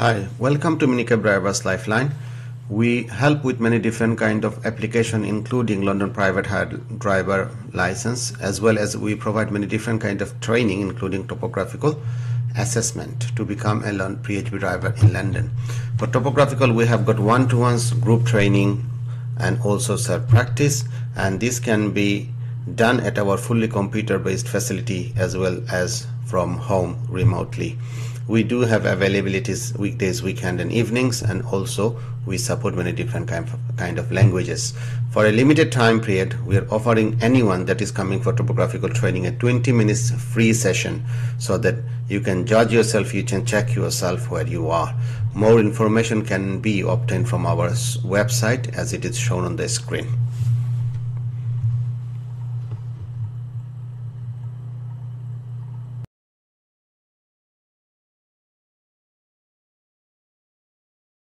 Hi, welcome to Minicab Drivers Lifeline. We help with many different kind of application, including London Private Hire Driver License, as well as we provide many different kind of training, including topographical assessment to become a PHV driver in London. For topographical, we have got one-to-ones, group training, and also self-practice, and this can be done at our fully computer-based facility as well as from home remotely. We do have availabilities weekdays, weekend and evenings, and also we support many different kind of languages. For a limited time period, we are offering anyone that is coming for topographical training a 20 minutes free session so that you can judge yourself, you can check yourself where you are. More information can be obtained from our website as it is shown on the screen.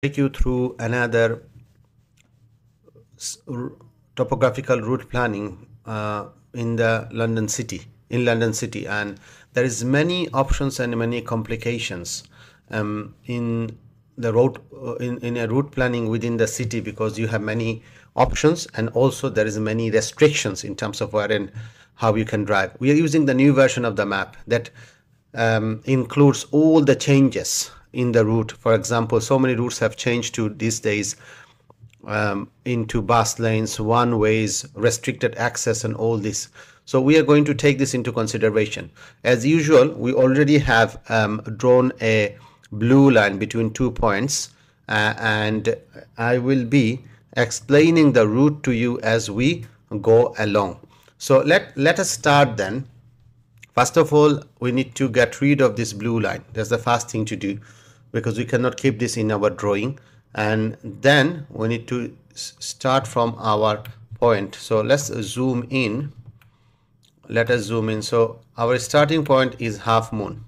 Take you through another topographical route planning in London City, and there is many options and many complications in the road in a route planning within the city, because you have many options and also there is many restrictions in terms of where and how you can drive. We are using the new version of the map that includes all the changes in the route. For example, so many routes have changed to these days into bus lanes, one ways, restricted access and all this. So we are going to take this into consideration. As usual, we already have drawn a blue line between 2 points and I will be explaining the route to you as we go along. So let us start then. First of all, we need to get rid of this blue line. That's the first thing to do, because we cannot keep this in our drawing. And then we need to start from our point. So let's zoom in. Let us zoom in. So our starting point is Half Moon.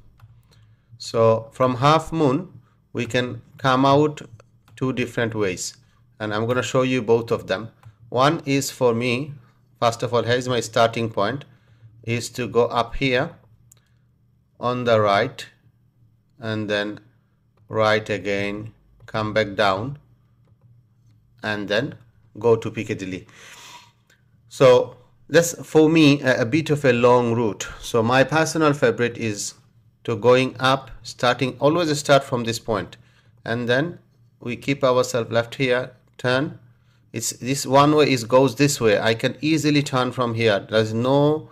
So from Half Moon, we can come out two different ways. And I'm going to show you both of them. One is for me, first of all, here is my starting point, is to go up here on the right and then right again, come back down and then go to Piccadilly. So that's for me a bit of a long route. So my personal favorite is to going up, always start from this point, and then we keep ourselves left here, turn. It's this one way goes this way. I can easily turn from here. There's no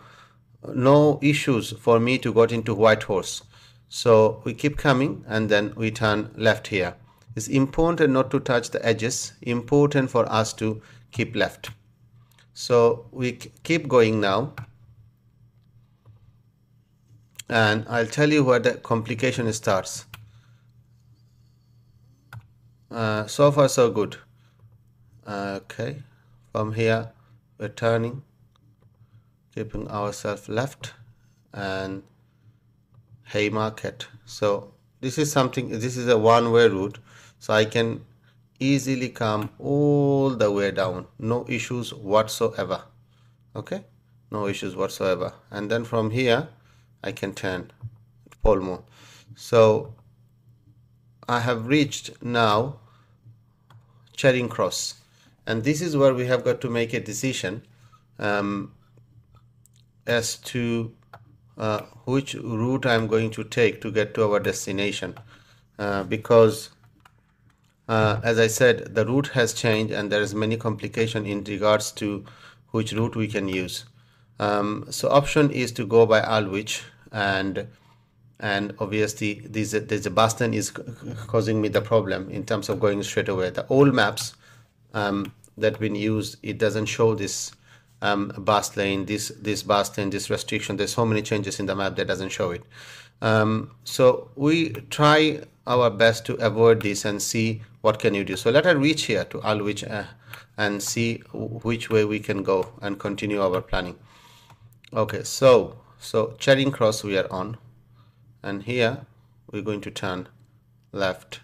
issues for me to get into Whitehorse. So we keep coming and then we turn left here. It's important not to touch the edges, important for us to keep left. So we keep going now, and I'll tell you where the complication starts. So far so good. Okay, from here we're turning, keeping ourselves left, and Haymarket. So this is a one-way route, so I can easily come all the way down, no issues whatsoever. Okay, no issues whatsoever. And then from here I can turn Polmo. So I have reached now Charing Cross, and this is where we have got to make a decision as to which route I'm going to take to get to our destination, because as I said, the route has changed and there is many complication in regards to which route we can use. So option is to go by Aldwych, and obviously there's a bus stand is causing me the problem in terms of going straight away. The old maps that been used, it doesn't show this bus lane, this bus lane, this restriction. There's so many changes in the map that doesn't show it. So we try our best to avoid this and see what can you do. So let us reach here to Aldwych and see which way we can go and continue our planning. Okay, so Charing Cross we are on, and here we're going to turn left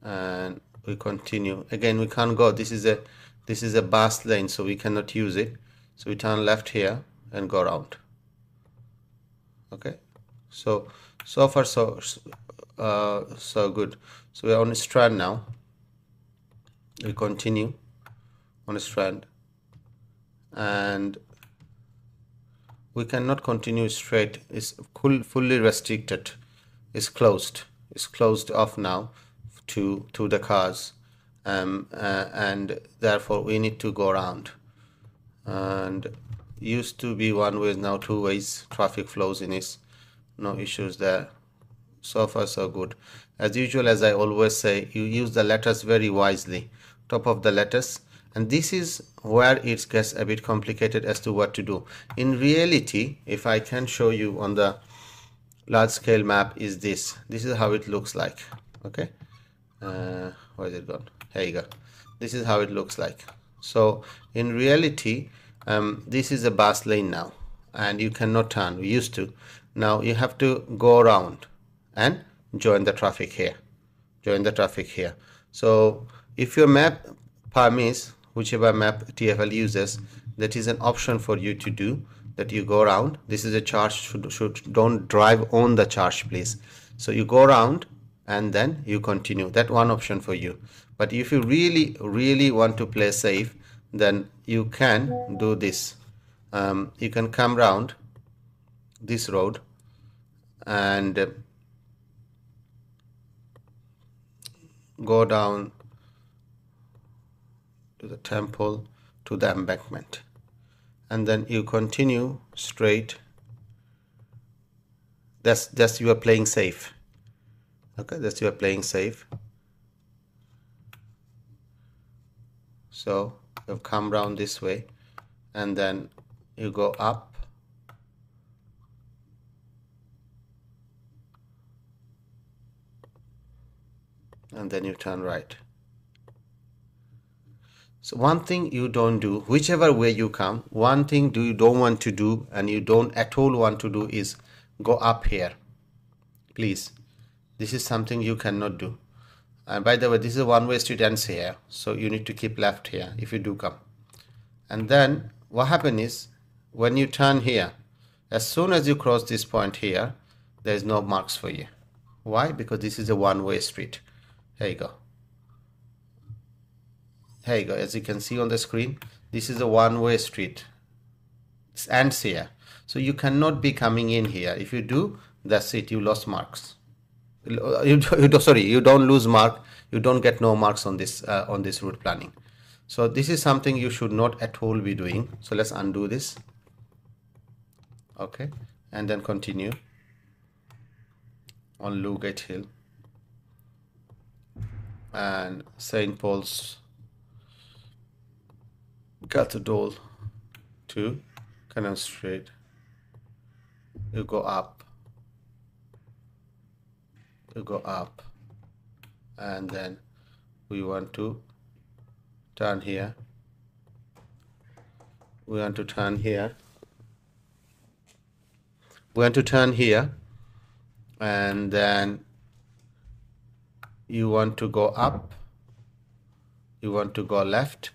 and we continue. Again, we can't go, this is a bus lane, so we cannot use it. So we turn left here and go around. Okay, so far so so good. So we're on Strand now. We continue on Strand, and we cannot continue straight. It's fully restricted. It's closed off now to the cars, and therefore we need to go around. And used to be one way, now two ways. Traffic flows in it, no issues there. So far so good. As usual, as I always say, you use the letters very wisely, top of the letters, and this is where it gets a bit complicated as to what to do. In reality, if I can show you on the large scale map, is this is how it looks like. Okay, where is it gone? Here you go. This is how it looks like. So in reality, this is a bus lane now, and you cannot turn. We used to. Now you have to go around and join the traffic here. So if your map permits, whichever map TfL uses, that is an option for you to do, that you go around. This is a charge. Don't drive on the charge, please. So you go around and then you continue. That one option for you. But if you really want to play safe, then you can do this. You can come round this road and go down to the temple, to the embankment, and then you continue straight. That's you are playing safe. Okay, that's you are playing safe. So you've come round this way, and then you go up, and then you turn right. So one thing you don't do, whichever way you come, one thing you don't want to do, and you don't at all want to do, is go up here. Please, this is something you cannot do. And by the way, this is a one-way street ends here, so you need to keep left here if you do come. And then what happens is, when you turn here, as soon as you cross this point here, there is no marks for you. Why? Because this is a one-way street. Here you go. Here you go. As you can see on the screen, this is a one-way street. It ends here. So you cannot be coming in here. If you do, that's it. You lost marks. You don't lose mark. You don't get no marks on this route planning. So this is something you should not at all be doing. So let's undo this. Okay, and then continue on Lugate Hill and St. Paul's Cathedral to Cannon Street. You go up, and then we want to turn here. We want to turn here, and then you want to go up, you want to go left,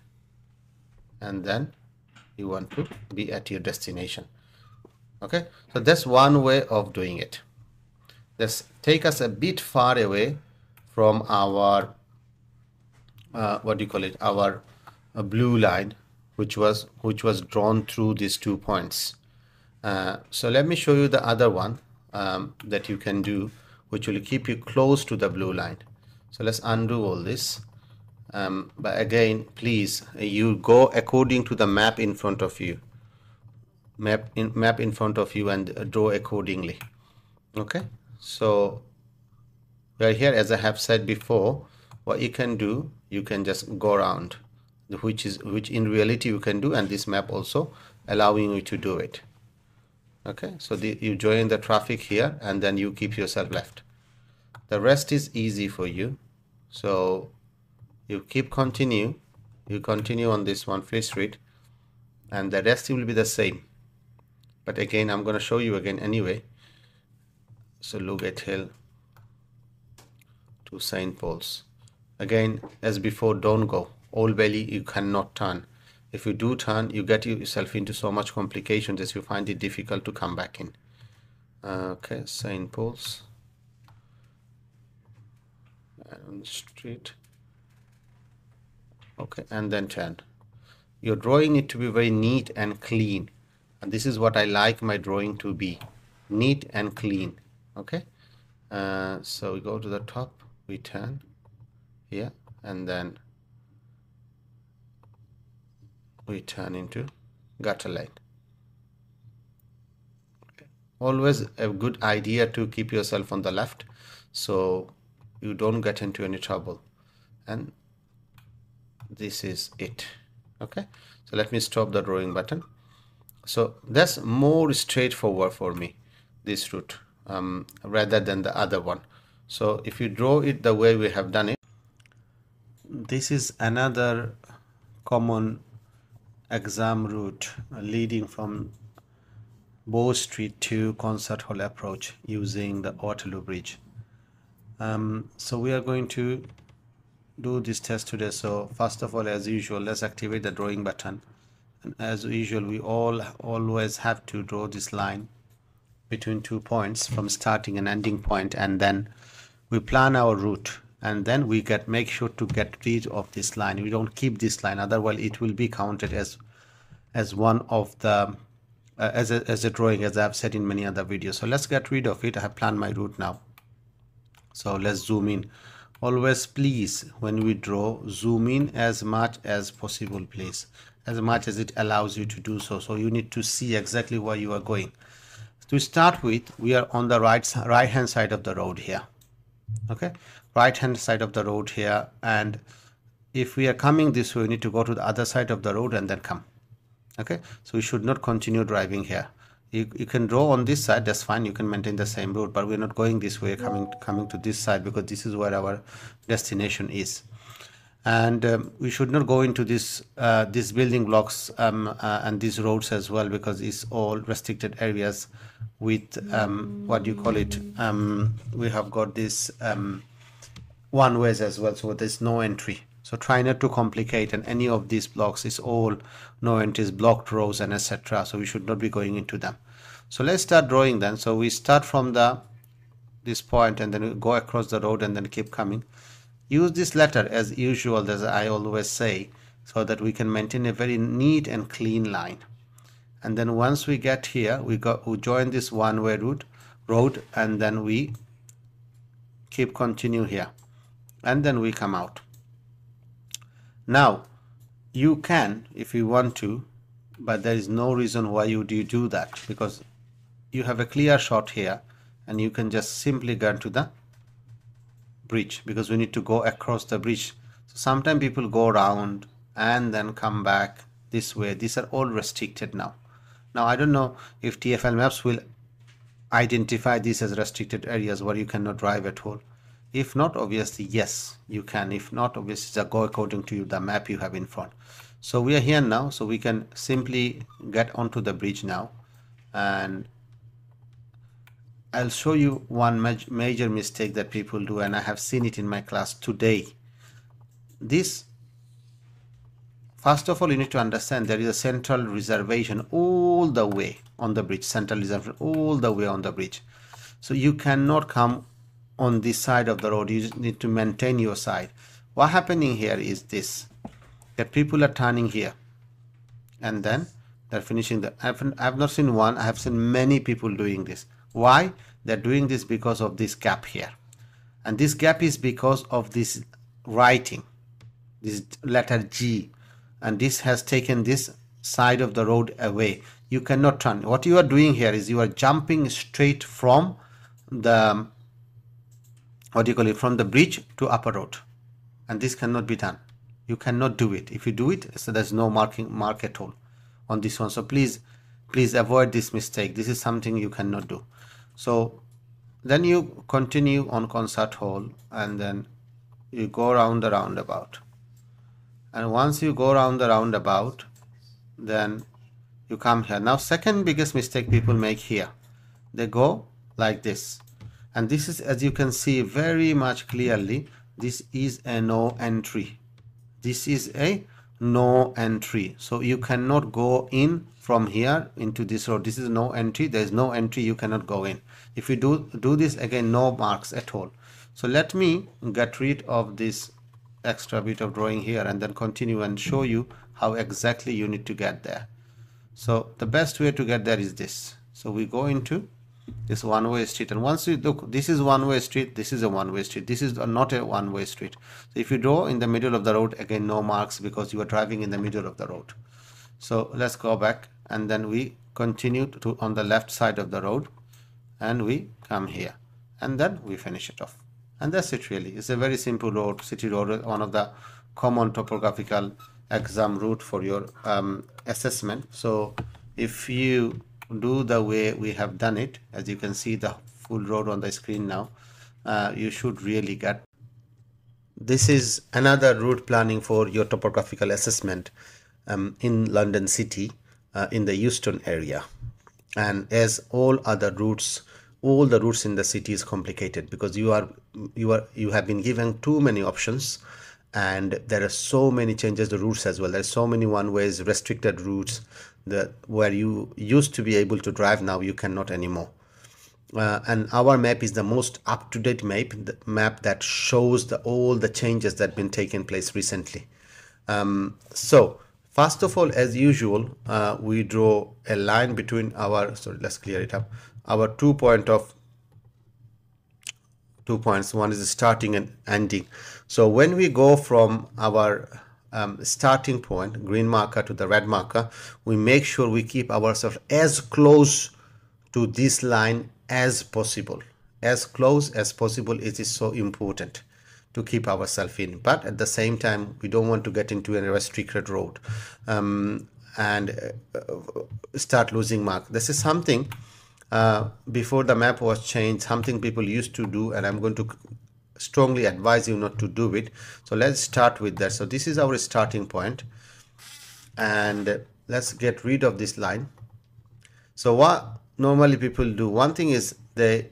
and then you want to be at your destination. Okay, so that's one way of doing it. Let's take us a bit far away from our our blue line, which was drawn through these 2 points. So let me show you the other one that you can do, which will keep you close to the blue line. So let's undo all this. But again, please, you go according to the map in front of you. Map in front of you, and draw accordingly. Okay, so we're here. As I have said before, what you can do, you can just go around, which in reality you can do, and this map also allowing you to do it. Okay, so you join the traffic here, and then you keep yourself left. The rest is easy for you. So you continue on this one, Fleet Street, and the rest will be the same. But again, I'm going to show you again anyway. So Lugate Hill to St. Paul's. Again, as before, don't go. Old Bailey, you cannot turn. If you do turn, you get yourself into so much complications that you find it difficult to come back in. Okay, St. Paul's. and on the street. Okay, and then turn. Your drawing need to be very neat and clean, and this is what I like my drawing to be, neat and clean. Okay, so we go to the top, we turn here, and then we turn into gutter line. Okay. Always a good idea to keep yourself on the left so you don't get into any trouble. And this is it. Okay, so let me stop the drawing button. So that's more straightforward for me, this route, rather than the other one. So if you draw it the way we have done it, this is another common exam route leading from Bow Street to Concert Hall approach using the Waterloo Bridge. So we are going to do this test today. So first of all, as usual, let's activate the drawing button, and as usual we always have to draw this line between 2 points from starting and ending point, and then we plan our route, and then we make sure to get rid of this line. We don't keep this line, otherwise it will be counted as one of the as a drawing, as I've said in many other videos. So let's get rid of it. I have planned my route now. So let's zoom in. Always, please, when we draw, zoom in as much as possible, please, as much as it allows you to do so. So you need to see exactly where you are going. To start with, we are on the right hand side of the road here. Okay, right hand side of the road here, and if we are coming this way, we need to go to the other side of the road and then come. Okay, so we should not continue driving here. You can draw on this side, that's fine, you can maintain the same route, but we're not going this way, coming to this side, because this is where our destination is. And we should not go into this these building blocks and these roads as well, because it's all restricted areas with what do you call it, we have got this one ways as well, so there's no entry. So try not to complicate, and any of these blocks is all no entries, blocked rows, and etc. So we should not be going into them. So let's start drawing then. So we start from this point, and then we go across the road and then keep coming. Use this letter as usual, as I always say, so that we can maintain a very neat and clean line. And then once we get here, we join this one-way road, and then we continue here, and then we come out. Now you can, if you want to, but there is no reason why you do that, because you have a clear shot here, and you can just simply go to the bridge, because we need to go across the bridge. So sometimes people go around and then come back this way. These are all restricted now. I don't know if TfL maps will identify these as restricted areas where you cannot drive at all. If not, obviously yes, you can. If not, obviously go according to the map you have in front. So we are here now, so we can simply get onto the bridge now, and I'll show you one major mistake that people do, and I have seen it in my class today. This, first of all, you need to understand there is a central reservation all the way on the bridge, central reservation all the way on the bridge. So you cannot come on this side of the road, you just need to maintain your side. What happening here is this, that people are turning here, and then they're finishing the, I've not seen one, I have seen many people doing this. Why? They're doing this because of this gap here, and this gap is because of this writing, this letter G, and this has taken this side of the road away. You cannot turn. What you are doing here is you are jumping straight from the, what do you call it, from the bridge to upper road, and this cannot be done. You cannot do it. If you do it, so there's no mark at all on this one. So please avoid this mistake. This is something you cannot do. So then you continue on Concert Hall, and then you go around the roundabout, and once you go around the roundabout, then you come here. Now second biggest mistake people make here, they go like this, and this is, as you can see very much clearly, this is a no entry. This is a no entry, so you cannot go in from here into this road. This is no entry. There is no entry, you cannot go in. If you do this again, no marks at all. So let me get rid of this extra bit of drawing here and then continue and show you how exactly you need to get there. So the best way to get there is this. So we go into this one-way street, and once you look, this is one-way street, this is a one-way street, this is not a one-way street. So if you draw in the middle of the road, again no marks because you are driving in the middle of the road. So let's go back, and then we continue to on the left side of the road, and we come here, and then we finish it off. And that's it really. It's a very simple road, city road, one of the common topographical exam route for your assessment. So if you do the way we have done it, as you can see the full road on the screen now, you should really get. This is another route planning for your topographical assessment in London City, in the Euston area. And as all other routes, all the routes in the city is complicated because you have been given too many options, and there are so many changes to routes as well. There's so many one ways, restricted routes that where you used to be able to drive, now you cannot anymore. And our map is the most up-to-date map, the map that shows all the changes that have been taken place recently. So first of all, as usual, we draw a line between our, sorry, let's clear it up, our 2 points. One is starting and ending. So when we go from our starting point, green marker, to the red marker, we make sure we keep ourselves as close to this line as possible. As close as possible. It is so important to keep ourselves in, but at the same time we don't want to get into a restricted road and start losing mark. This is something before the map was changed, something people used to do, and I'm going to strongly advise you not to do it. So let's start with that. So this is our starting point, and let's get rid of this line. So what normally people do, one thing is they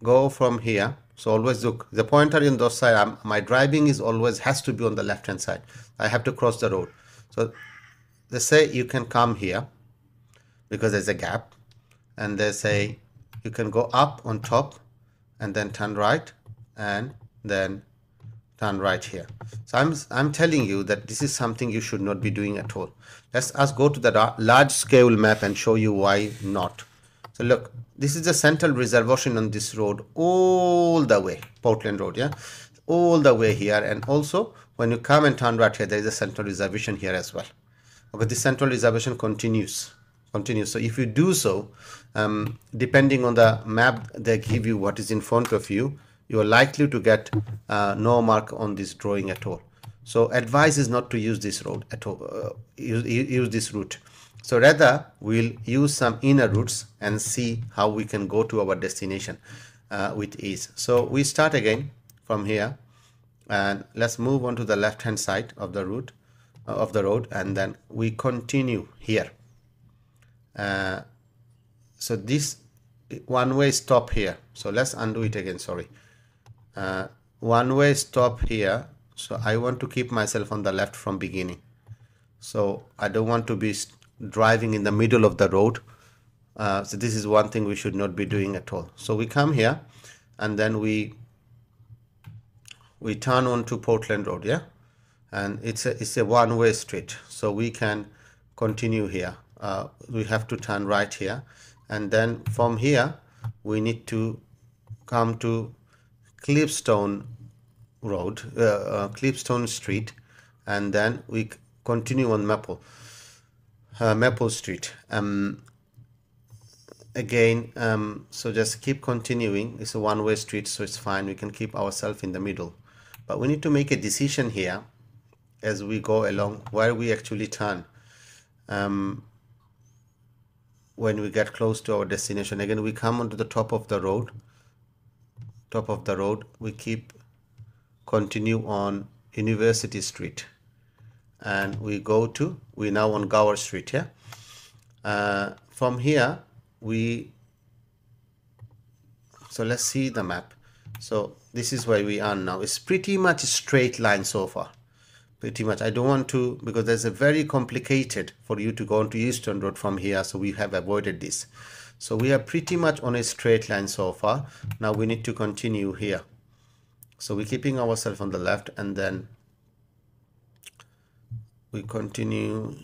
go from here. So always look, the pointer in those side, my driving is always has to be on the left hand side. I have to cross the road. So they say you can come here because there's a gap, and they say you can go up on top and then turn right and then turn right here. So I'm telling you that this is something you should not be doing at all. Let's us go to the large scale map and show you why not. So look, this is the central reservation on this road all the way, Portland Road, yeah, all the way here. And also when you come and turn right here, there is a central reservation here as well. Okay, this central reservation continues. So if you do so, depending on the map they give you what is in front of you, you are likely to get no mark on this drawing at all. So advice is not to use this road at all, use this route. So rather we'll use some inner routes and see how we can go to our destination with ease. So we start again from here, and let's move on to the left hand side of the route of the road, and then we continue here. So this one-way stop here. So let's undo it again, sorry. One-way stop here. So I want to keep myself on the left from beginning. So I don't want to be driving in the middle of the road. So this is one thing we should not be doing at all. So we come here, and then we turn on to Portland Road, yeah, and it's a one-way street, so we can continue here. We have to turn right here, and then from here we need to come to Clipstone Road, Clipstone Street, and then we continue on Maple Street. Again, so just keep continuing. It's a one-way street, so it's fine. We can keep ourselves in the middle, but we need to make a decision here as we go along where we actually turn when we get close to our destination. Again, we come onto the top of the road. We continue on University Street, and we now on Gower Street, yeah. From here so let's see the map. So this is where we are now. It's pretty much a straight line so far, pretty much. I don't want to, because there's a very complicated for you to go onto Euston Road from here, so we have avoided this. So we are pretty much on a straight line so far. Now we need to continue here. So we're keeping ourselves on the left, and then we continue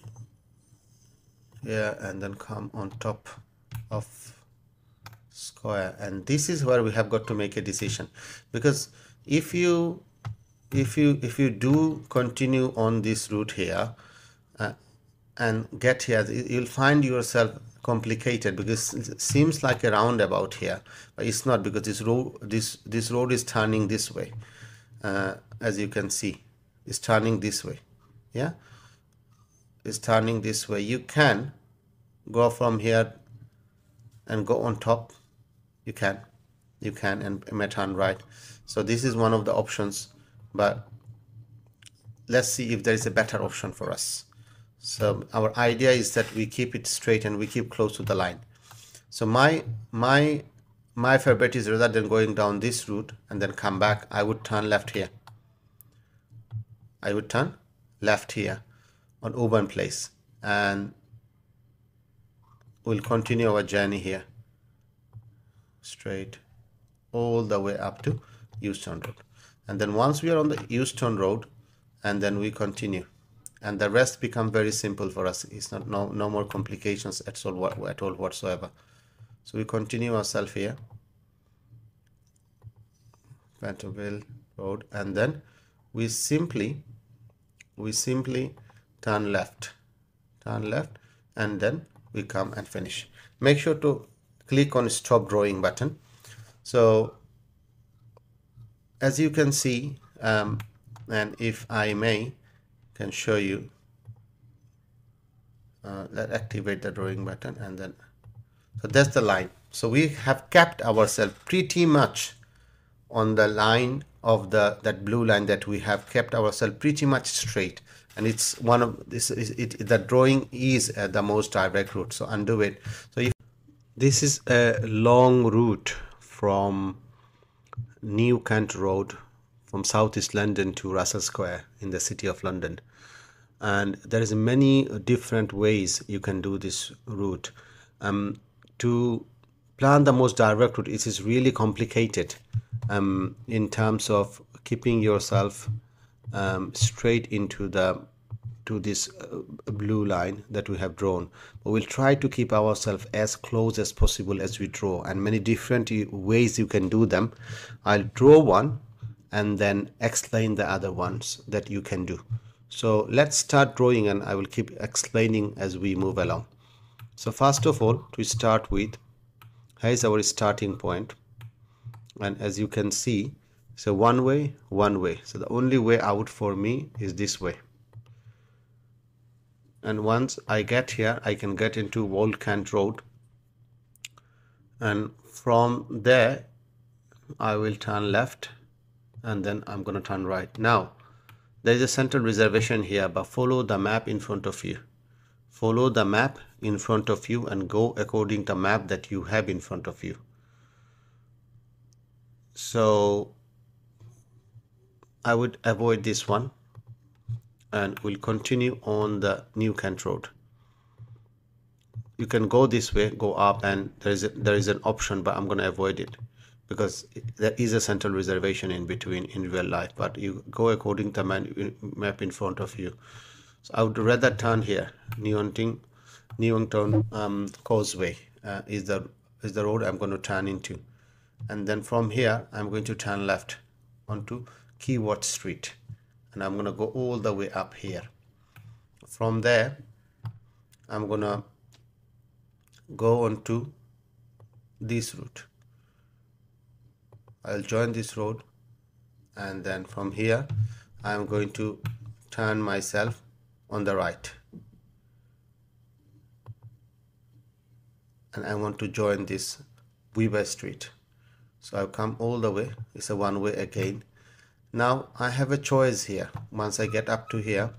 here and then come on top of square, and this is where we have got to make a decision, because if you do continue on this route here and get here, you'll find yourself complicated, because it seems like a roundabout here, but it's not, because this road is turning this way. As you can see, it's turning this way. Yeah, it's turning this way. You can go from here and go on top. You can and may turn right. So this is one of the options, but let's see if there is a better option for us. So our idea is that we keep it straight and we keep close to the line. So my favorite is, rather than going down this route and then come back, I would turn left here. I would turn left here on Auburn Place, and we'll continue our journey here straight all the way up to Euston Road. And then once we are on the Euston Road, and then we continue, and the rest become very simple for us. It's not no more complications at all whatsoever. So we continue ourselves here, Pentonville Road, and then we simply turn left, and then we come and finish. Make sure to click on stop drawing button. So as you can see, and if I may can show you, let's activate the drawing button, and then so that's the line. So we have kept ourselves pretty much on the line of that blue line, that we have kept ourselves pretty much straight, and it's one of this is it the drawing is the most direct route. So undo it. So if this is a long route from New Kent Road, from Southeast London to Russell Square in the City of London, and there is many different ways you can do this route. To plan the most direct route, it is really complicated in terms of keeping yourself straight into this blue line that we have drawn. But we'll try to keep ourselves as close as possible as we draw, and many different ways you can do them. I'll draw one and then explain the other ones that you can do. So let's start drawing, and I will keep explaining as we move along. So first of all, to start with, here is our starting point, and as you can see, so one way. So the only way out for me is this way, and once I get here, I can get into Old Kent Road, and from there I will turn left, and then I'm going to turn right. Now there is a central reservation here, but follow the map in front of you. Follow the map in front of you and go according to the map that you have in front of you. So I would avoid this one, and we'll continue on the New Kent Road. You can go this way, go up, and there is an option, but I'm going to avoid it because there is a central reservation in between in real life, but you go according to the map in front of you. So I would rather turn here. Newington Causeway is the road I'm going to turn into, and then from here I'm going to turn left onto Keyworth Street, and I'm going to go all the way up here. From there I'm going to go on to this route. I'll join this road, and then from here I'm going to turn myself on the right, and I want to join this Weaver Street. So I'll come all the way. It's a one way again. Now I have a choice here. Once I get up to here,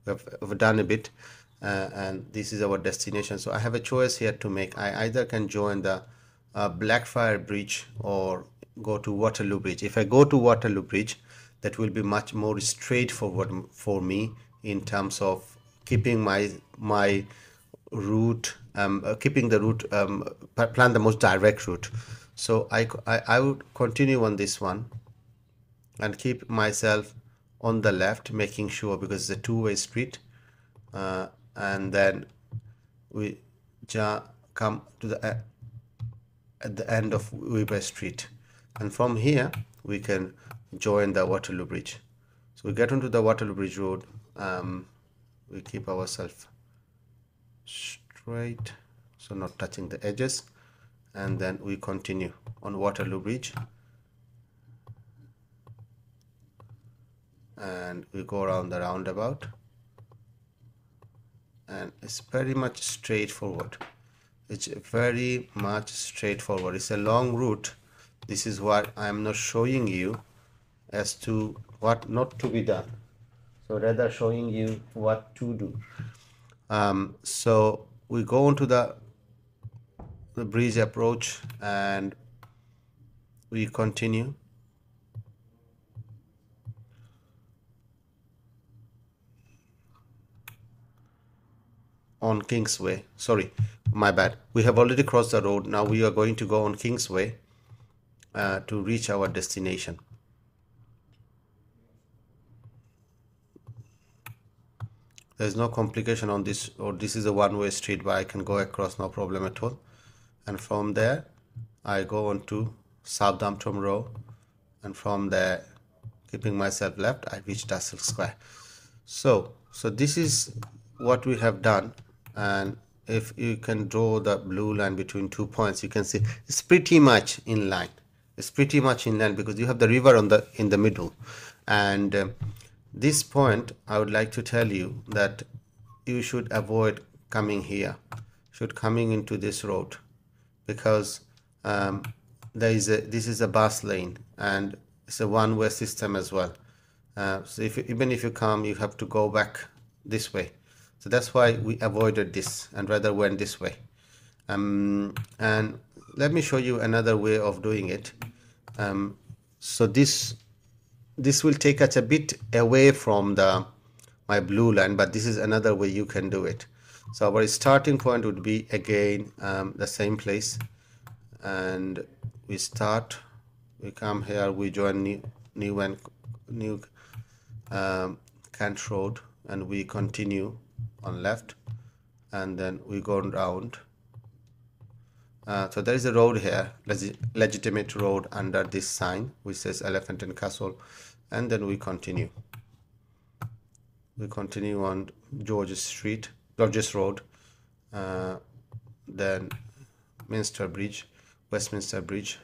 we've done a bit, and this is our destination. So I have a choice here to make. I either can join the Blackfriars Bridge or go to Waterloo Bridge. If I go to Waterloo Bridge, that will be much more straightforward for me in terms of keeping my route, keeping the route, plan the most direct route. So I would continue on this one, and keep myself on the left, making sure, because it's a two-way street, and then we come to the at the end of Weber Street, and from here we can join the Waterloo Bridge. So we get onto the Waterloo Bridge Road. We keep ourselves straight, so not touching the edges, and then we continue on Waterloo Bridge, and we go around the roundabout, and it's very much straightforward. It's very much straightforward. It's a long route. This is what I am not showing you as to what not to be done, so rather showing you what to do. So we go into the bridge approach, and we continue on Kingsway. Sorry, my bad. We have already crossed the road. Now we are going to go on Kingsway to reach our destination. There's no complication on this, or this is a one-way street where I can go across, no problem at all. And from there I go on to Southampton Row, and from there, keeping myself left, I reach Russell Square. So this is what we have done. And if you can draw the blue line between 2 points, you can see it's pretty much in line. It's pretty much in line because you have the river in the middle. And this point, I would like to tell you that you should avoid coming here, coming into this road, because this is a bus lane and it's a one-way system as well. So even if you come, you have to go back this way. So that's why we avoided this and rather went this way. And let me show you another way of doing it. So this will take us a bit away from my blue line, but this is another way you can do it. So our starting point would be again the same place, and we come here, we join New Kent Road, and we continue on left, and then we go round. So there is a road here, legitimate road, under this sign which says Elephant and Castle, and then we continue on George's Road, then Westminster Bridge,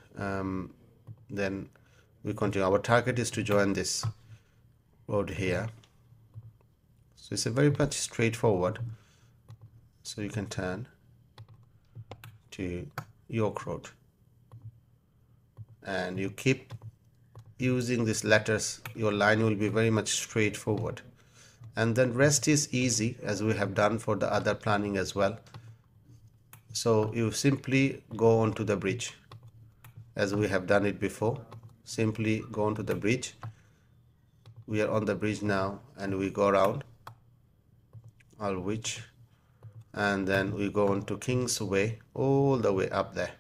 then we continue. Our target is to join this road here, so it's a very much straightforward. So you can turn to York Road, and you keep using these letters, your line will be very much straightforward, and then rest is easy, as we have done for the other planning as well. So you simply go onto the bridge as we have done it before. Simply go onto the bridge. We are on the bridge now, and we go around Aldwych, and then we go on to Kingsway, all the way up there.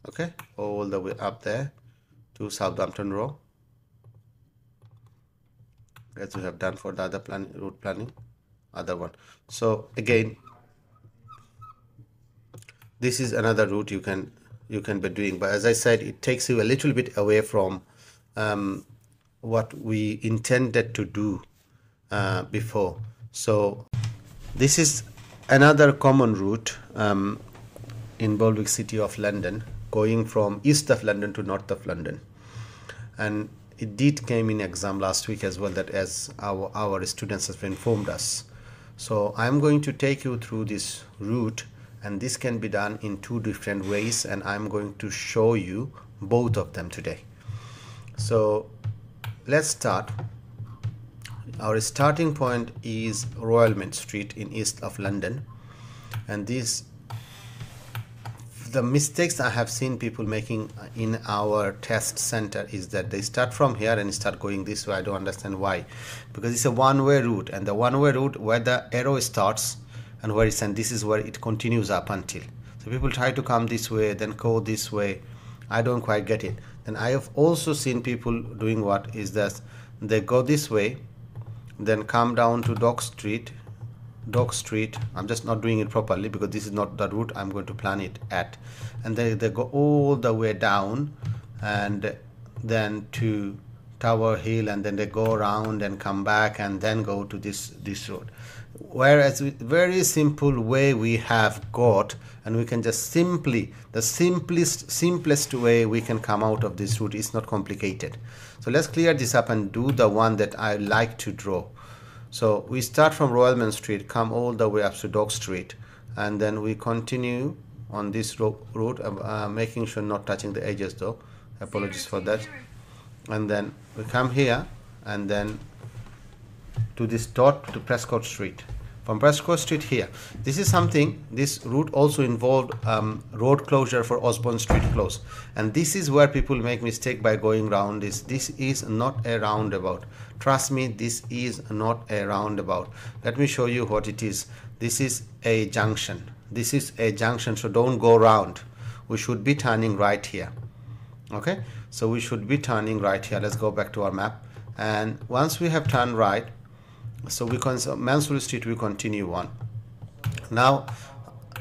Okay, all the way up there to Southampton Row, as we have done for the other route planning, other one. So again, this is another route you can be doing, but as I said, it takes you a little bit away from what we intended to do before. So this is another common route in Bolwick City of London, going from east of London to north of London, and it did came in exam last week as well, that as our students have informed us. So I'm going to take you through this route, and this can be done in two different ways, and I'm going to show you both of them today. So let's start. Our starting point is Royal Mint Street in east of London, and the mistakes I have seen people making in our test center is that they start from here and start going this way. I don't understand why, because it's a one-way route, and the one-way route, where the arrow starts and where it's, and this is where it continues up until. So people try to come this way, then go this way. I don't quite get it. And I have also seen people doing what is that they go this way, then come down to Dock Street. I'm just not doing it properly because this is not the route I'm going to plan it at, and they go all the way down and then to Tower Hill, and then they go around and come back and then go to this road. Whereas very simple way we have got, and we can just simply, the simplest way we can come out of this route is not complicated. So let's clear this up and do the one that I like to draw. So we start from Royalman Street, come all the way up to Dock Street, and then we continue on this route, making sure not touching the edges though. Apologies for that. And then we come here and then to this dot to Prescott Street. From Prescott Street here, this is something, this route also involved road closure for Osborne Street close, and this is where people make mistake by going round this. This is not a roundabout. Trust me, this is not a roundabout. Let me show you what it is. This is a junction. This is a junction, so don't go round. We should be turning right here. Okay, so we should be turning right here. Let's go back to our map, and once we have turned right, so we can Mansfield Street, we continue on. Now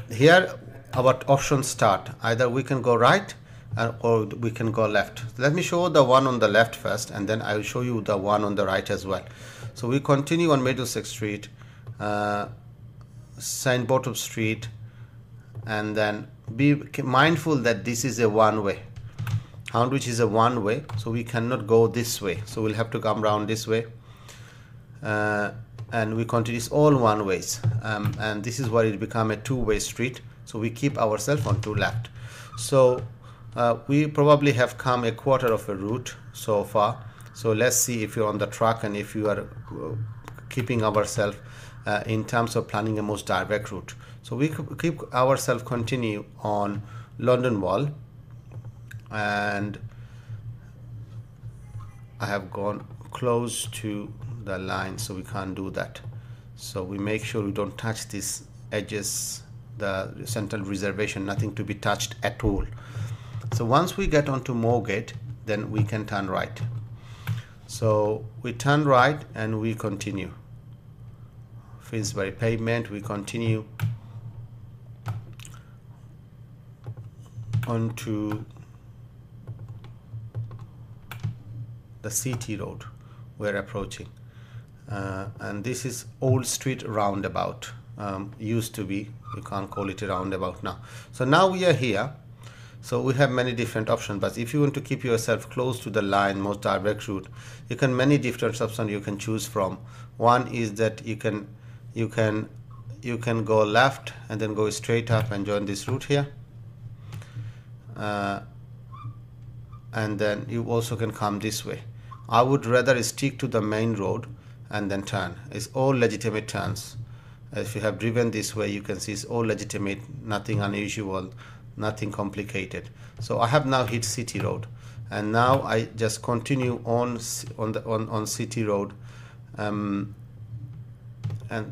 here our options start. Either we can go right or we can go left. Let me show the one on the left first, and then I will show you the one on the right as well. So we continue on Middlesex Street, St. Bottom Street, and then be mindful that this is a one-way. Houndwich is a one-way, so we cannot go this way, so we'll have to come around this way. And we continue all one ways, and this is where it become a two-way street, so we keep ourselves on to left. So we probably have come a quarter of a route so far, so let's see if you're on the track and if you are keeping ourselves in terms of planning a most direct route. So we keep ourselves continue on London Wall, and I have gone close to the line, so we can't do that. So we make sure we don't touch these edges, the central reservation, nothing to be touched at all. So once we get onto Moorgate, then we can turn right. So we turn right and we continue. Finsbury Pavement, we continue onto the City Road we're approaching. And this is Old Street roundabout. Used to be, you can't call it a roundabout now. So now we are here, so we have many different options, but if you want to keep yourself close to the line, most direct route, you can many different options you can choose from. One is that you can go left and then go straight up and join this route here, and then you also can come this way. I would rather stick to the main road and then turn. It's all legitimate turns. If you have driven this way, you can see it's all legitimate, nothing unusual, nothing complicated. So I have now hit City Road, and now I just continue on City Road. And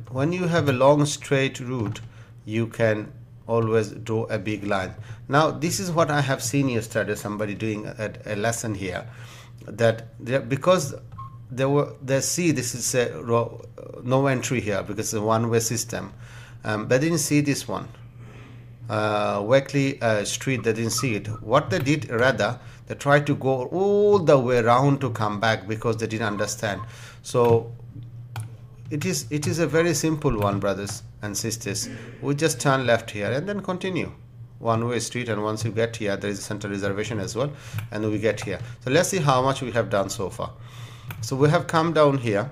when you have a long straight route, you can always draw a big line. Now this is what I have seen yesterday, somebody doing a lesson here, that because they see this is a no entry here because it's a one-way system, they didn't see this one, Wackley Street, they didn't see it. What they did, rather, they tried to go all the way around to come back because they didn't understand. So it is a very simple one, brothers and sisters. We just turn left here and then continue one-way street, and once you get here, there is a central reservation as well, and we get here. So let's see how much we have done so far. So we have come down here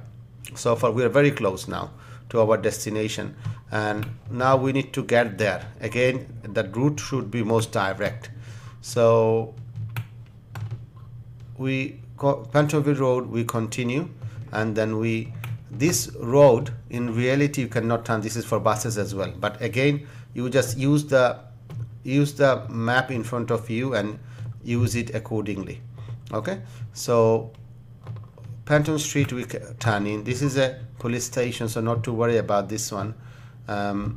so far. We are very close now to our destination, and now we need to get there. Again, the route should be most direct. So we Pentonville Road, we continue, and then this road, in reality, you cannot turn. This is for buses as well, but again, you just use the map in front of you and use it accordingly. Okay, so Penton Street we turn in. This is a police station, so not to worry about this one. And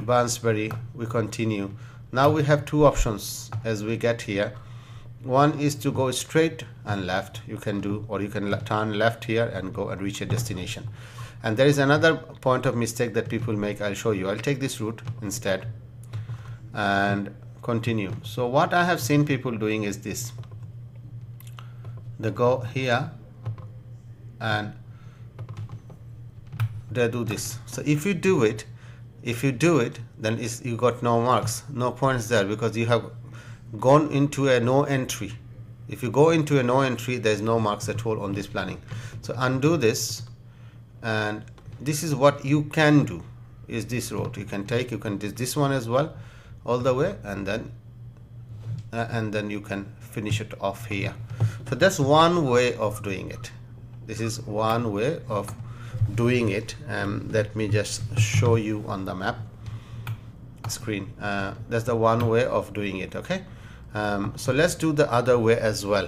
Barnsbury we continue. Now we have two options as we get here. one is to go straight and left, you can do, or you can turn left here and go and reach a destination. And there is another point of mistake that people make. I'll show you. I'll take this route instead and continue. So what I have seen people doing is this: they go here and they do this. So if you do it, then you got no marks, no points there, because you have gone into a no entry. If you go into a no entry, there's no marks at all on this planning. So undo this, and this is what you can do, is this road you can take. You can do this one as well all the way, and then you can finish it off here. So that's one way of doing it. This is one way of doing it. Let me just show you on the map screen. That's the one way of doing it. Okay, so let's do the other way as well.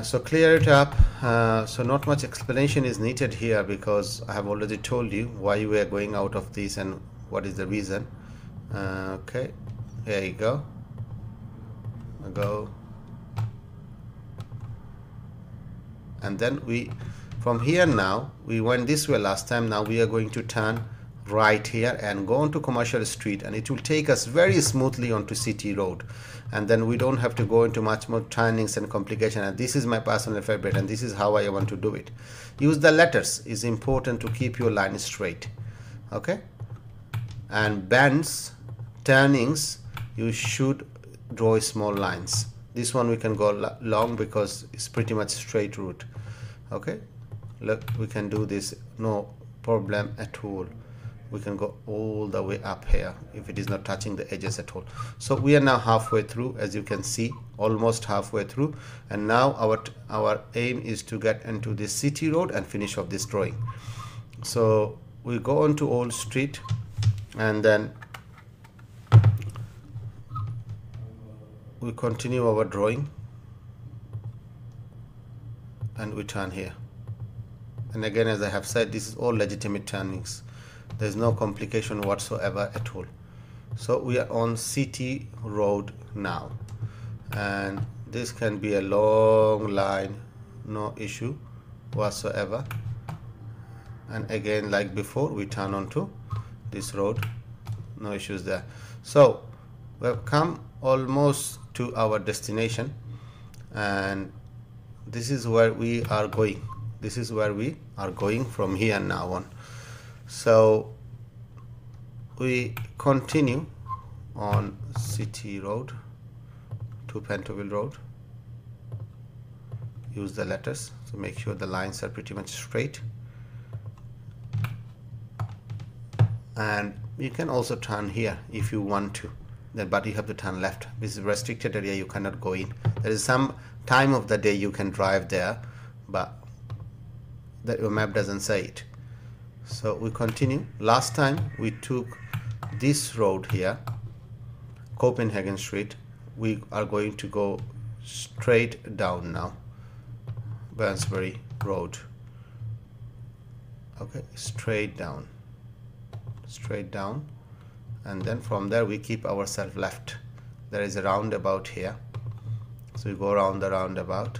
So clear it up. So not much explanation is needed here, because I have already told you why we are going out of this and what is the reason. Okay, here you go. And then from here, now we went this way last time. Now we are going to turn right here and go onto Commercial Street, and it will take us very smoothly onto City Road, and then we don't have to go into much more turnings and complication. And this is my personal favorite, and this is how I want to do it. Use the letters. Is important to keep your line straight. Okay, and bends, turnings, you should draw small lines. This one we can go long because it's pretty much straight route. Okay, look, we can do this, no problem at all. We can go all the way up here if it is not touching the edges at all. So we are now halfway through, as you can see, almost halfway through, and now our aim is to get into this City Road and finish off this drawing. So we go on to Old Street, and then we continue our drawing, and we turn here. And again, as I have said, this is all legitimate turnings. There's no complication whatsoever at all. So we are on City Road now, and this can be a long line, no issue whatsoever. And again, like before, we turn onto this road, no issues there. So we've come almost to our destination, and this is where we are going. This is where we are going from here now on. So we continue on City Road to Pentonville Road. Use the letters, so make sure the lines are pretty much straight. And you can also turn here if you want to, but you have to turn left. This is a restricted area, you cannot go in. There is some time of the day you can drive there, but your map doesn't say it. So we continue. Last time we took this road here, Copenhagen Street. We are going to go straight down now, Barnsbury Road. Okay, straight down, and then from there we keep ourselves left. There is a roundabout here, so we go around the roundabout,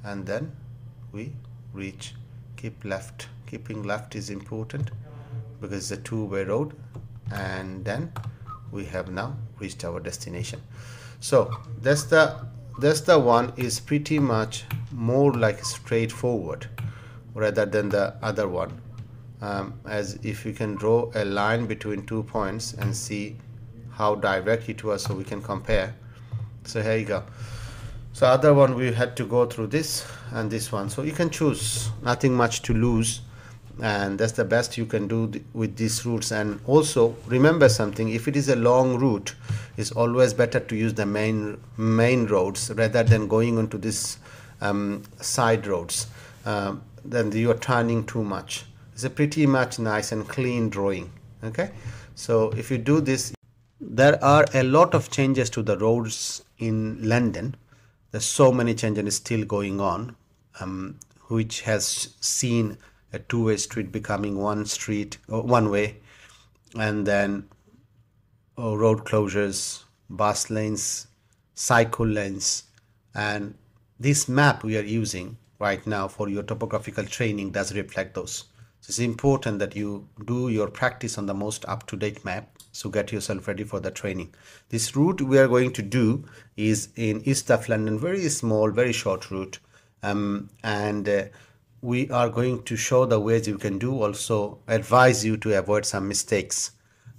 and then we reach. Keep left. Keeping left is important because it's a two-way road, and then we have now reached our destination. So that's the one is pretty much more like straightforward rather than the other one, as if you can draw a line between 2 points and see how direct it was, so we can compare. So here you go. So other one we had to go through this and this one, so you can choose. Nothing much to lose, and that's the best you can do with these routes. And also remember something: if it is a long route, it's always better to use the main roads rather than going onto this side roads. Then you are turning too much. It's a pretty much nice and clean drawing. Okay, so if you do this, there are a lot of changes to the roads in London. There's so many changes still going on, which has seen a two-way street becoming one way, and then road closures, bus lanes cycle lanes, and this map we are using right now for your topographical training does reflect those. So it's important that you do your practice on the most up-to-date map, so get yourself ready for the training. This route we are going to do is in East of London, very small, very short route, and we are going to show the ways you can do, also advise you to avoid some mistakes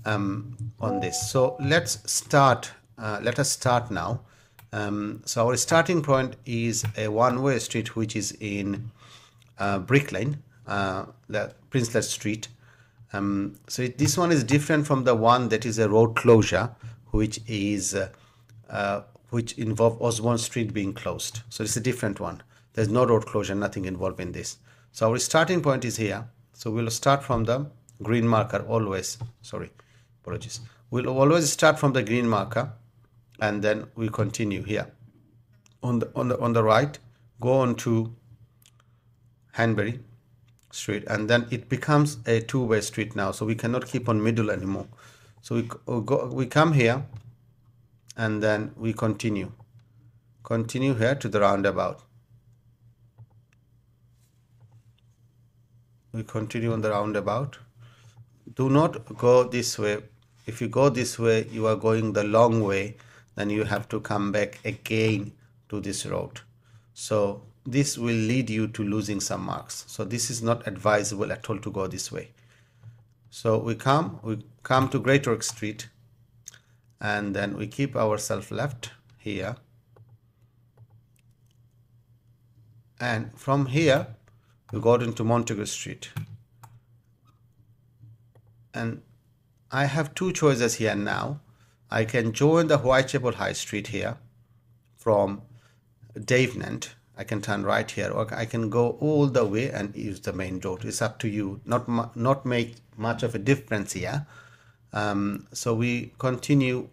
on this. So let's start. Let us start now. So our starting point is a one-way street which is in Brick Lane, the Princelet Street. This one is different from the one that is a road closure, which is which involve Osborne Street being closed. So it's a different one. There's no road closure, nothing involved in this. So our starting point is here. So we'll start from the green marker always. Sorry, apologies. We'll always start from the green marker, and then we continue here. On the right, go on to Hanbury Street, and then it becomes a two-way street now. So we cannot keep on middle anymore. So we come here, and then we continue here to the roundabout. We continue on the roundabout. Do not go this way. If you go this way, you are going the long way, then you have to come back again to this road. So this will lead you to losing some marks. So this is not advisable at all to go this way. So we come to Great York Street, and then we keep ourselves left here, and from here we got into Montague Street, and I have two choices here now. I can join the Whitechapel High Street here from Davenant. I can turn right here, or I can go all the way and use the main road. It's up to you. Not make much of a difference here. So we continue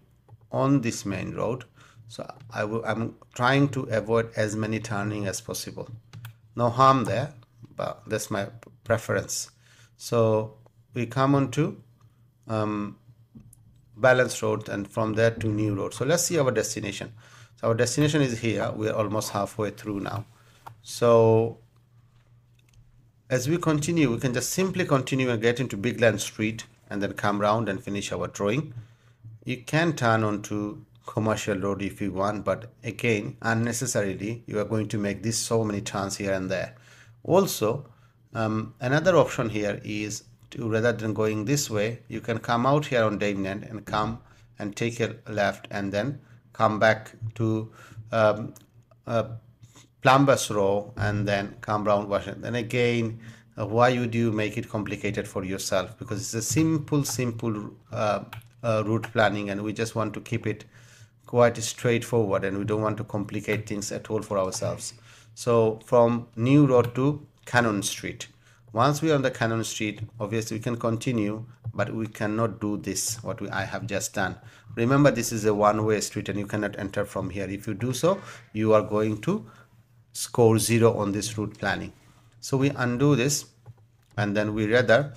on this main road. So I'm trying to avoid as many turning as possible. No harm there, but that's my preference. So we come on to Balance Road, and from there to New Road. So let's see our destination. So our destination is here. We are almost halfway through now. So as we continue, we can just simply continue and get into Bigland Street, and then come round and finish our drawing. You can turn onto Commercial Road if you want, but again, unnecessarily, you are going to make this so many turns here and there. Also, another option here is to, rather than going this way, you can come out here on Davenant and come and take a left, and then come back to Plumbers Row, and then come round Washington. And again, why would you make it complicated for yourself? Because it's a simple route planning, and we just want to keep it quite straightforward, and we don't want to complicate things at all for ourselves. So from New Road to Cannon Street. Once we are on the Cannon Street, obviously we can continue, but we cannot do this, I have just done. Remember, this is a one-way street, and you cannot enter from here. If you do so, you are going to score 0 on this route planning. So we undo this, and then we rather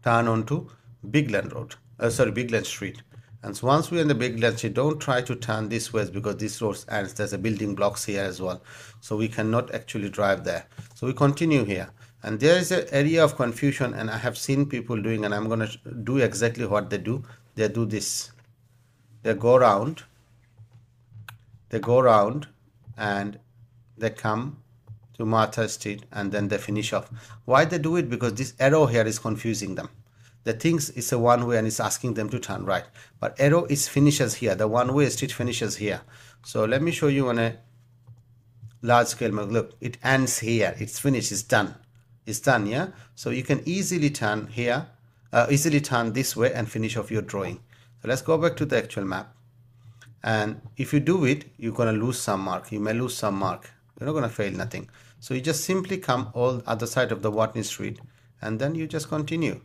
turn on to Bigland Street. And so once we're in the Bigland Street, don't try to turn this way, because this road ends. There's a building blocks here as well, so we cannot actually drive there. So we continue here, and there is an area of confusion, and I have seen people doing, and I'm going to do exactly what they do. They do this. They go around, and they come to Martha Street, and then they finish off. Why they do it? Because this arrow here is confusing them. They think it's a one way, and it's asking them to turn right, but arrow is finishes here. The one way street finishes here. So let me show you on a large scale. Look, it ends here. It's finished. It's done. It's done. Yeah. So you can easily turn here, easily turn this way and finish off your drawing. So let's go back to the actual map. And if you do it, you're going to lose some mark. You may lose some mark. You're not going to fail nothing. So you just simply come all other side of the Watney Street, and then you just continue.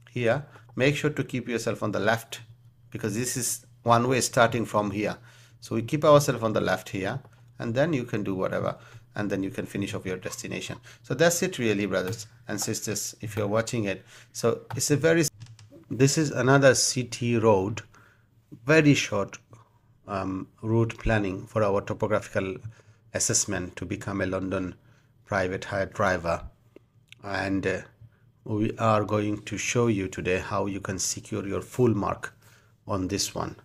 Here, make sure to keep yourself on the left, because this is one way starting from here. So we keep ourselves on the left here, and then you can do whatever, and then you can finish off your destination. So that's it really, brothers and sisters, if you're watching it. So this is another city road, very short route planning for our topographical assessment to become a London private hire driver, and we are going to show you today how you can secure your full mark on this one.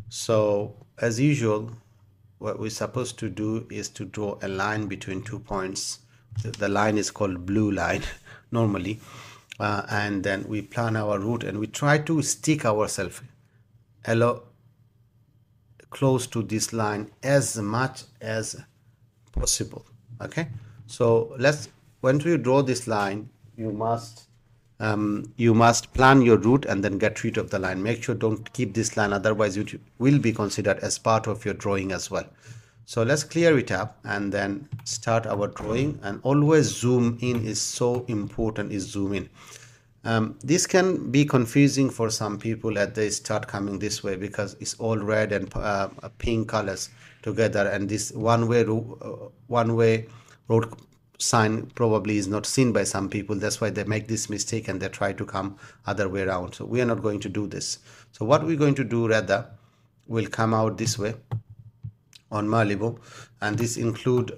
So as usual, what we're supposed to do is to draw a line between 2 points. The line is called blue line normally, and then we plan our route and we try to stick ourselves close to this line as much as possible. Okay, so when you draw this line, you must plan your route and then get rid of the line. Make sure don't keep this line, otherwise it will be considered as part of your drawing as well. So let's clear it up and then start our drawing. And always zoom in is so important, is zoom in. This can be confusing for some people as they start coming this way, because it's all red and pink colors together, and this one-way road sign probably is not seen by some people. That's why they make this mistake and they try to come other way around. So we are not going to do this. So what we're going to do, rather, we'll come out this way on Malibu, and this include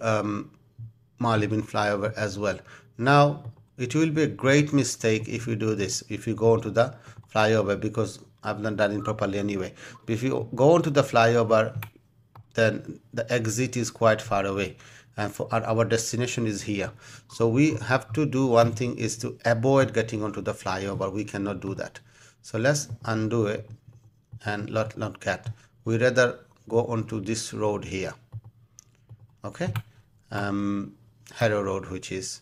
Marylebone flyover as well. Now it will be a great mistake if you do this, if you go onto the flyover, because I've not done it properly anyway. But if you go onto the flyover, then the exit is quite far away, and for our destination is here. So we have to do one thing, is to avoid getting onto the flyover. We cannot do that. So let's undo it and not get. We rather go onto this road here. Okay, Harrow Road, which is,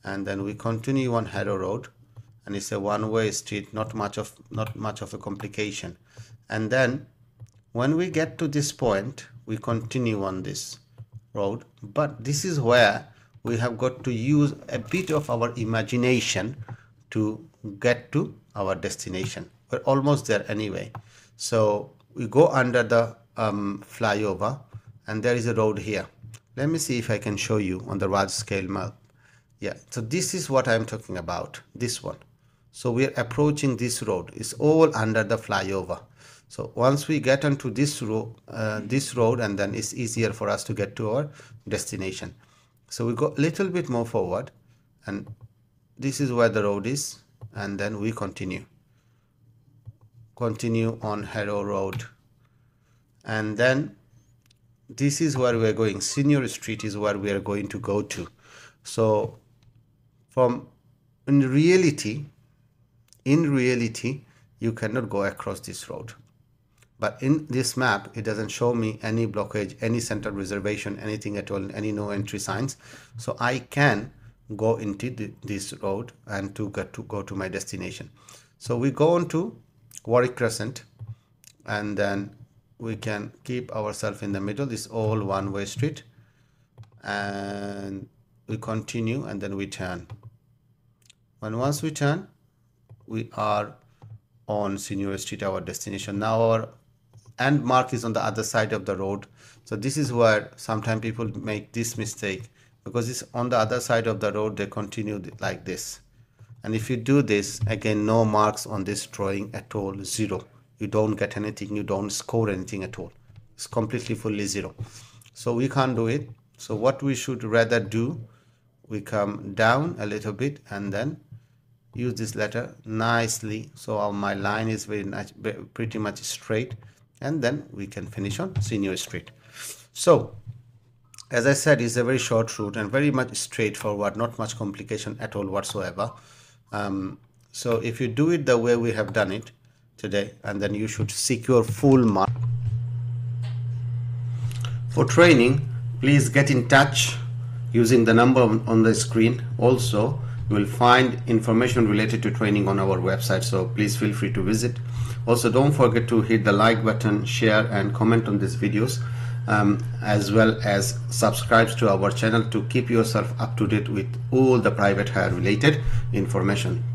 and then we continue on Harrow Road, and it's a one-way street, not much of a complication. And then when we get to this point, we continue on this road, but this is where we have got to use a bit of our imagination to get to our destination. We're almost there anyway. So we go under the flyover, and there is a road here. Let me see if I can show you on the large scale map. Yeah, so this is what I'm talking about, this one. So we're approaching this road. It's all under the flyover. So once we get onto this road, and then it's easier for us to get to our destination. So we go a little bit more forward, and this is where the road is, and then we continue on Harrow Road, and then this is where we're going. Senior Street is where we are going to go to. So in reality, you cannot go across this road. But in this map, it doesn't show me any blockage, any center reservation, anything at all, any no entry signs. So I can go into this road and to go to my destination. So we go on to Warwick Crescent, and then we can keep ourselves in the middle. This all one-way street, and we continue, and then we turn. Once we turn, we are on Senior Street, our destination. Now our end mark is on the other side of the road. So this is where sometimes people make this mistake, because it's on the other side of the road, they continue like this. And if you do this, again, no marks on this drawing at all, zero. You don't get anything, you don't score anything at all. It's completely fully zero. So we can't do it. So what we should rather do, we come down a little bit and then use this letter nicely, so my line is very nice, pretty much straight, and then we can finish on Senior Street. So as I said, it's a very short route and very much straightforward, not much complication at all whatsoever. So if you do it the way we have done it today, and then you should secure full mark. For training, please get in touch using the number on the screen. Also, you will find information related to training on our website, so please feel free to visit. Also, don't forget to hit the like button, share and comment on these videos, as well as subscribe to our channel to keep yourself up to date with all the private hire related information.